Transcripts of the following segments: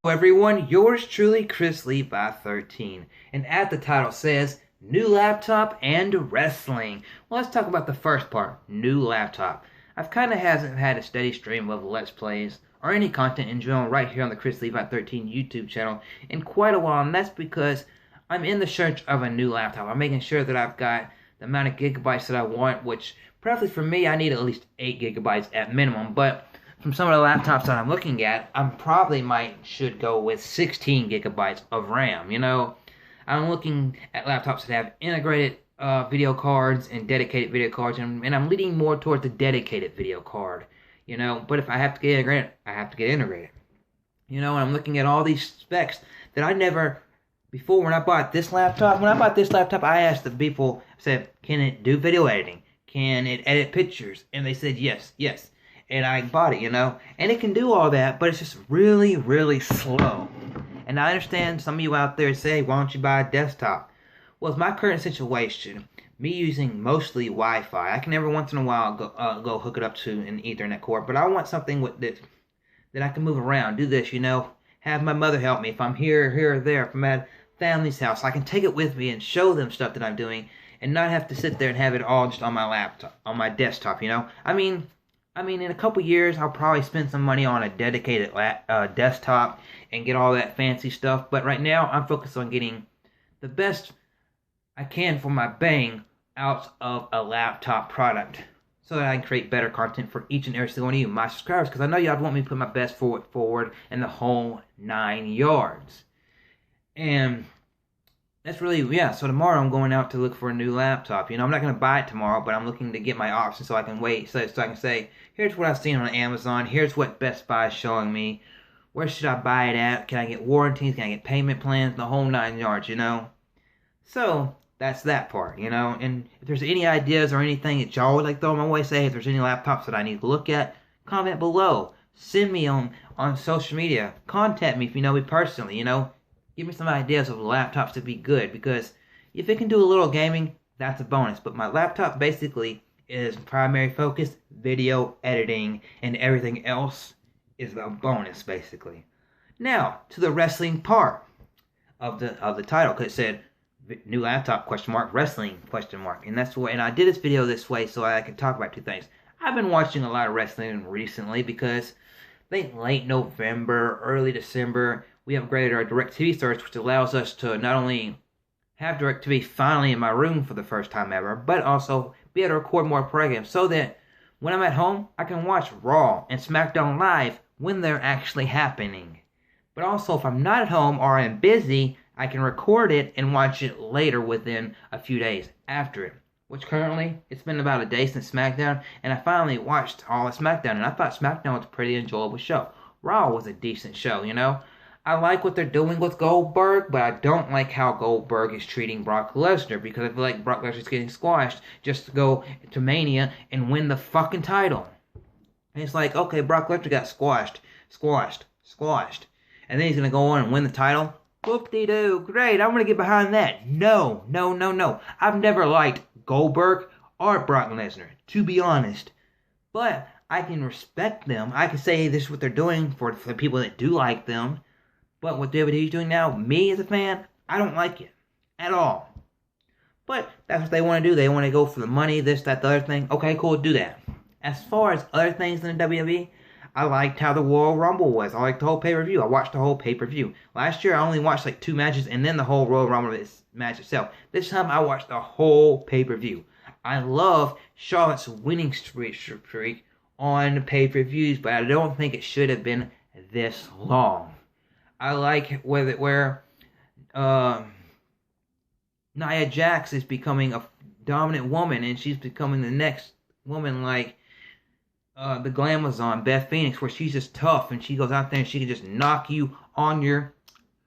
Everyone, yours truly, Chrislevi13, and at the title says, New Laptop and Wrestling. Well, let's talk about the first part, new laptop. I've kind of hasn't had a steady stream of Let's Plays, or any content in general right here on the Chrislevi13 YouTube channel in quite a while, and that's because I'm in the search of a new laptop. I'm making sure that I've got the amount of gigabytes that I want, which, probably for me, I need at least 8 gigabytes at minimum, but from some of the laptops that I'm looking at, I probably should go with 16 gigabytes of RAM. I'm looking at laptops that have integrated video cards and dedicated video cards, and I'm leaning more towards the dedicated video card. But if I have to get integrated, I have to get integrated. And I'm looking at all these specs that I never before. When I bought this laptop, I asked the people, I said, can it do video editing? Can it edit pictures? And they said yes, yes. And I bought it, and it can do all that, but it's just really, really slow. And I understand some of you out there say, why don't you buy a desktop? Well, it's my current situation, me using mostly Wi-Fi. I can every once in a while go hook it up to an Ethernet cord, but I want something with this that I can move around, do this, have my mother help me if I'm here or there, if I'm at family's house. I can take it with me and show them stuff that I'm doing, and not have to sit there and have it all just on my laptop, on my desktop. I mean, in a couple years, I'll probably spend some money on a dedicated desktop and get all that fancy stuff. But right now, I'm focused on getting the best I can for my bang out of a laptop product, so that I can create better content for each and every single one of you, my subscribers, because I know y'all want me to put my best foot forward in the whole 9 yards. And that's really, yeah, so tomorrow I'm going out to look for a new laptop. I'm not going to buy it tomorrow, but I'm looking to get my options so I can wait, so I can say, here's what I've seen on Amazon, here's what Best Buy is showing me, where should I buy it at, can I get warranties, can I get payment plans, the whole 9 yards, So, that's that part, and if there's any ideas or anything that y'all would like to throw my way, say if there's any laptops that I need to look at, comment below, send me on social media, contact me if you know me personally, Give me some ideas of laptops to be good, because if it can do a little gaming, that's a bonus. But my laptop basically is primary focus, video editing, and everything else is a bonus, basically. Now, to the wrestling part of the title, because it said new laptop ? Wrestling ? And that's why. And I did this video this way so I could talk about two things. I've been watching a lot of wrestling recently because I think late November, early December, we upgraded our DirecTV service, which allows us to not only have DirecTV finally in my room for the first time ever, but also be able to record more programs so that when I'm at home, I can watch Raw and SmackDown live when they're actually happening. But also, if I'm not at home or I'm busy, I can record it and watch it later within a few days after it. Which currently, it's been about a day since SmackDown, and I finally watched all of SmackDown, and I thought SmackDown was a pretty enjoyable show. Raw was a decent show, I like what they're doing with Goldberg, but I don't like how Goldberg is treating Brock Lesnar, because I feel like Brock Lesnar's getting squashed just to go to Mania and win the fucking title. And it's like, okay, Brock Lesnar got squashed. And then he's going to go on and win the title? Whoop-de-doo, great, I'm going to get behind that. No. I've never liked Goldberg or Brock Lesnar, to be honest. But I can respect them. I can say this is what they're doing for the people that do like them. But what WWE's doing now, me as a fan, I don't like it at all. But that's what they want to do. They want to go for the money, this, that, the other thing. Okay, cool, do that. As far as other things in the WWE, I liked how the Royal Rumble was. I liked the whole pay-per-view. I watched the whole pay-per-view. Last year, I only watched like 2 matches and then the whole Royal Rumble match itself. This time, I watched the whole pay-per-view. I love Charlotte's winning streak on the pay-per-views, but I don't think it should have been this long. I like where Nia Jax is becoming a dominant woman, and she's becoming the next woman like the Glamazon, Beth Phoenix, where she's just tough, and she goes out there and she can just knock you on your,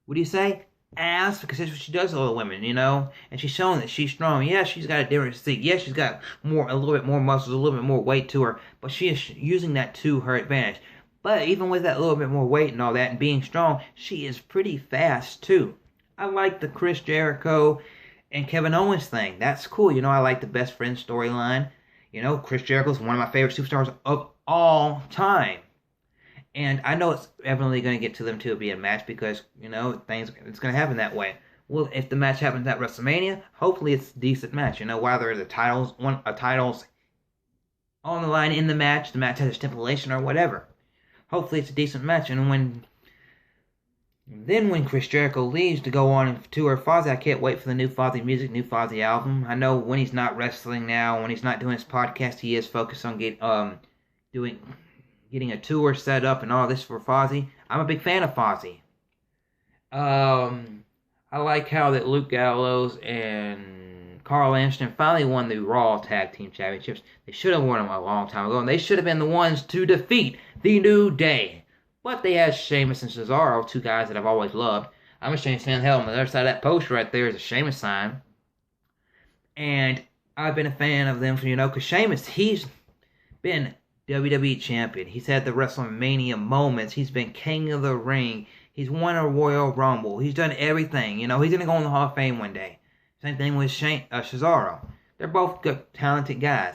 what do you say? Ass, because that's what she does to all the women, And she's showing that she's strong. Yeah, she's got a different physique. Yeah, she's got a little bit more muscles, a little bit more weight to her, but she is using that to her advantage. But even with that little bit more weight and all that and being strong, she is pretty fast too. I like the Chris Jericho and Kevin Owens thing. That's cool. I like the best friend storyline. Chris Jericho is one of my favorite superstars of all time. And I know it's evidently going to get to them to be a match because, you know, it's going to happen that way. Well, if the match happens at WrestleMania, hopefully it's a decent match. You know, whether the titles on the line in the match has a stipulation or whatever. Hopefully it's a decent match. And when Chris Jericho leaves to go on and tour Fozzy, I can't wait for the new Fozzy music, new Fozzy album. I know when he's not wrestling now, when he's not doing his podcast, he is focused on getting a tour set up and all this for Fozzy. I'm a big fan of Fozzy. I like how that Luke Gallows and Carl Anderson finally won the Raw Tag Team Championships. They should have won them a long time ago, and they should have been the ones to defeat the New Day. But they had Sheamus and Cesaro, two guys that I've always loved. I'm a Sheamus fan. Hell, on the other side of that poster right there is a Sheamus sign. And I've been a fan of them, because Sheamus, he's been WWE Champion. He's had the WrestleMania moments. He's been King of the Ring. He's won a Royal Rumble. He's done everything. He's going to go in the Hall of Fame one day. Same thing with Cesaro. They're both good, talented guys.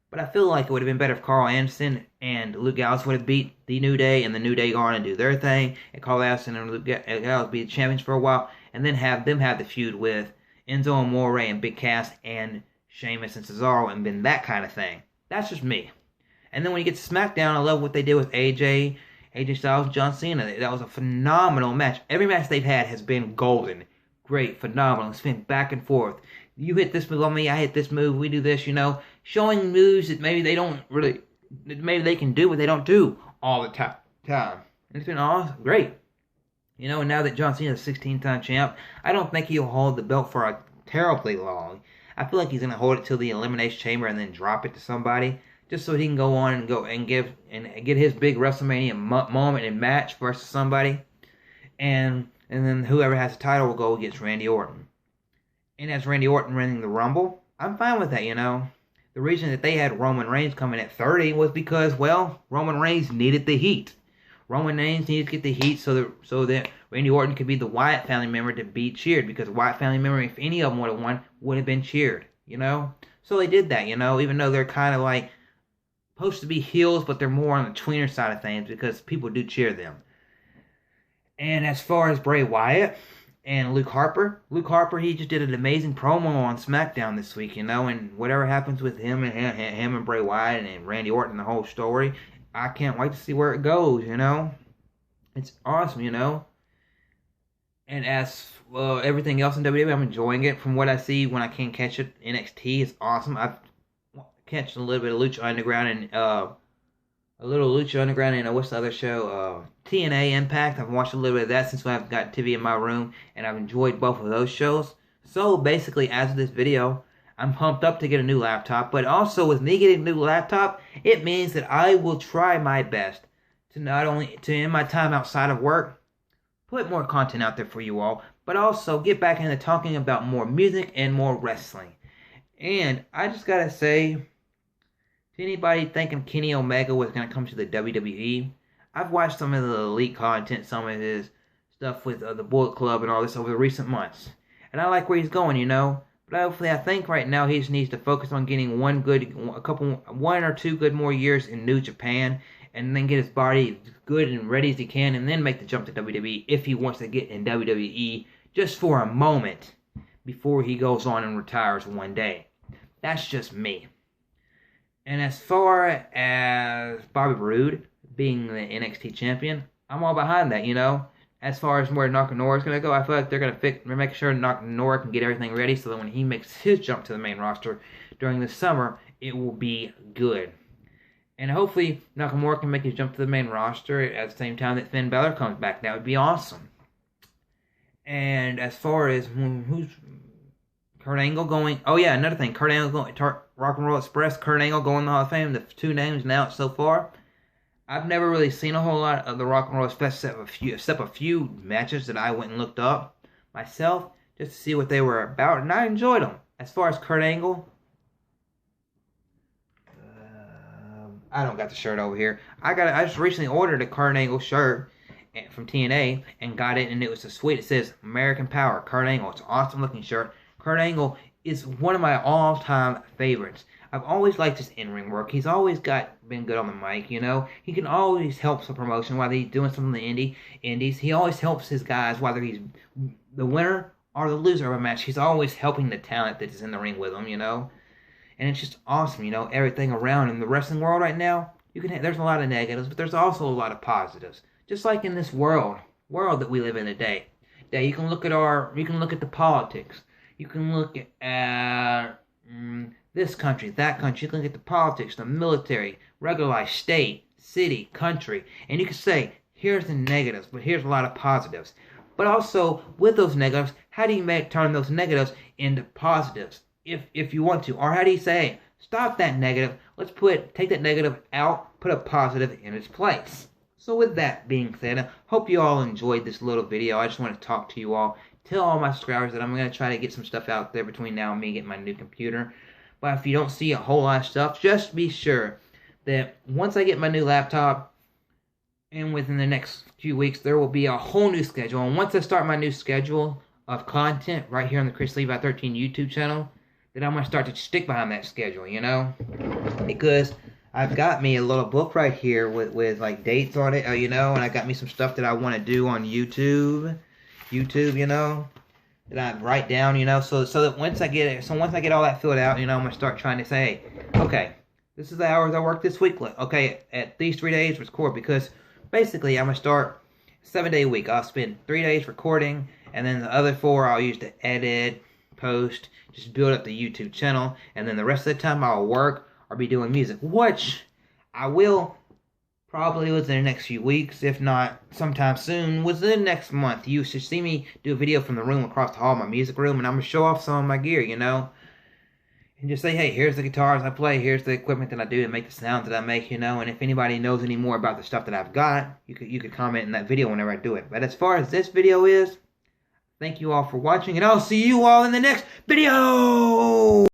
But I feel like it would have been better if Carl Anderson and Luke Gallows would have beat the New Day, and the New Day go on and do their thing, and Carl Anderson and Luke Gallows be the champions for a while, and then have them have the feud with Enzo Amore and Big Cass and Sheamus and Cesaro, and been that kind of thing. That's just me. And then when you get to SmackDown, I love what they did with AJ Styles, John Cena. That was a phenomenal match. Every match they've had has been golden. Great, phenomenal. It's been back and forth. You hit this move on me, I hit this move, we do this, Showing moves that maybe they can do, but they don't do all the time. And it's been awesome, great. And now that John Cena is a 16-time champ, I don't think he'll hold the belt for a terribly long. I feel like he's going to hold it till the Elimination Chamber and then drop it to somebody, just so he can go on and get his big WrestleMania moment and match versus somebody. And then whoever has the title will go against Randy Orton. And as Randy Orton winning the Rumble, I'm fine with that, The reason that they had Roman Reigns coming at 30 was because, Roman Reigns needed the heat. Roman Reigns needed to get the heat so that Randy Orton could be the Wyatt family member to be cheered. Because the Wyatt family member, if any of them would have won, would have been cheered, So they did that, even though they're kind of like supposed to be heels, but they're more on the tweener side of things because people do cheer them. And as far as Bray Wyatt and Luke Harper, he just did an amazing promo on SmackDown this week, and whatever happens with him and Bray Wyatt and Randy Orton, the whole story, I can't wait to see where it goes, It's awesome, And as everything else in WWE, I'm enjoying it. From what I see when I can catch it, NXT is awesome. I've catched a little bit of Lucha Underground and what's the other show? TNA Impact. I've watched a little bit of that since I've got TV in my room, and I've enjoyed both of those shows. So basically, as of this video, I'm pumped up to get a new laptop, but also with me getting a new laptop, it means that I will try my best to not only, in my time outside of work, put more content out there for you all, but also get back into talking about more music and more wrestling. And I just gotta say, to anybody thinking Kenny Omega was going to come to the WWE, I've watched some of the Elite content, some of his stuff with the Bullet Club and all this over the recent months. And I like where he's going, But hopefully, I think right now he just needs to focus on getting one or two good more years in New Japan, and then get his body as good and ready as he can, and then make the jump to WWE if he wants to get in WWE just for a moment before he goes on and retires one day. That's just me. And as far as Bobby Roode being the NXT champion, I'm all behind that, As far as where Nakamura is going to go, I feel like they're going to make sure Nakamura can get everything ready so that when he makes his jump to the main roster during the summer, it will be good. And hopefully Nakamura can make his jump to the main roster at the same time that Finn Balor comes back. That would be awesome. And as far as who's Kurt Angle going... Oh yeah, another thing. Kurt Angle going... Rock and Roll Express, Kurt Angle going to the Hall of Fame. The two names announced so far. I've never really seen a whole lot of the Rock and Roll Express except a few matches that I went and looked up myself just to see what they were about, and I enjoyed them. As far as Kurt Angle, I don't got the shirt over here. I just recently ordered a Kurt Angle shirt from TNA and got it, and it was a sweet. It says American Power, Kurt Angle. It's an awesome looking shirt. Kurt Angle is one of my all-time favorites. I've always liked his in-ring work. He's always been good on the mic, you know. He can always help some promotion, whether he's doing something in the indies. He always helps his guys, whether he's the winner or the loser of a match. He's always helping the talent that is in the ring with him, you know. And it's just awesome, you know, everything around in the wrestling world right now. There's a lot of negatives, but there's also a lot of positives. Just like in this world that we live in today. That you can look at the politics. You can look at this country, that country. You can look at the politics, the military, regular life, state, city, country, and you can say, here's the negatives, but here's a lot of positives. But also, with those negatives, how do you turn those negatives into positives, if you want to? Or how do you say, stop that negative, take that negative out, put a positive in its place. So with that being said, I hope you all enjoyed this little video. I just want to talk to you all, tell all my subscribers that I'm going to try to get some stuff out there between now and me getting my new computer. But if you don't see a whole lot of stuff, just be sure that once I get my new laptop, and within the next few weeks, there will be a whole new schedule. And once I start my new schedule of content right here on the Chrislevi13 YouTube channel, then I'm going to start to stick behind that schedule, you know? Because I've got me a little book right here with like dates on it, you know, and I got me some stuff that I want to do on YouTube, you know, that I write down, you know, so that once I get all that filled out, you know, I'm going to start trying to say, hey, okay, this is the hours I work this week. Okay, at these 3 days record, because basically I'm going to start 7-day week. I'll spend 3 days recording, and then the other 4 I'll use to edit, post, just build up the YouTube channel, and then the rest of the time I'll work or be doing music, which I will probably within the next few weeks, if not sometime soon, within next month. You should see me do a video from the room across the hall, my music room, and I'm going to show off some of my gear, you know, and just say, hey, here's the guitars I play, here's the equipment that I do to make the sounds that I make, you know, and if anybody knows any more about the stuff that I've got, you could comment in that video whenever I do it. But as far as this video is, thank you all for watching, and I'll see you all in the next video!